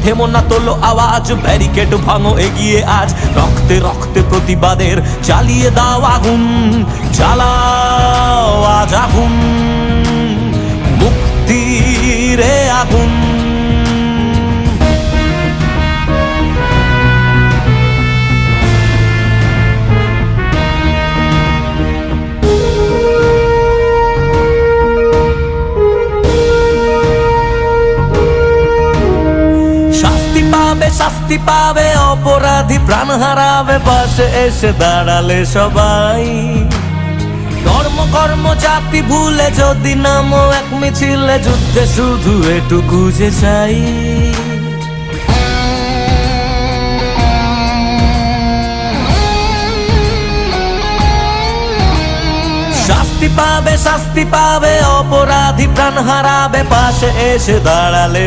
থেমো না তোলো আওয়াজ, ব্যারিকেড ভাঙো এগিয়ে আজ, রক্তে রক্তে প্রতিবাদের চালিয়ে দাও আগুন, জ্বালাও আজ আগুন, মুক্তিরে আগুন। শাস্তি পাবে অপরাধী, প্রাণ হারাবে পাশে এসে দাঁড়ালে সবাই। ধর্ম কর্ম জাতি ভুলে যদি নামো এক মিছিলে, যুদ্ধে শুধু এটুকু যে চাই। শাস্তি পাবে অপরাধী, প্রাণ হারাবে পাশে এসে দাঁড়ালে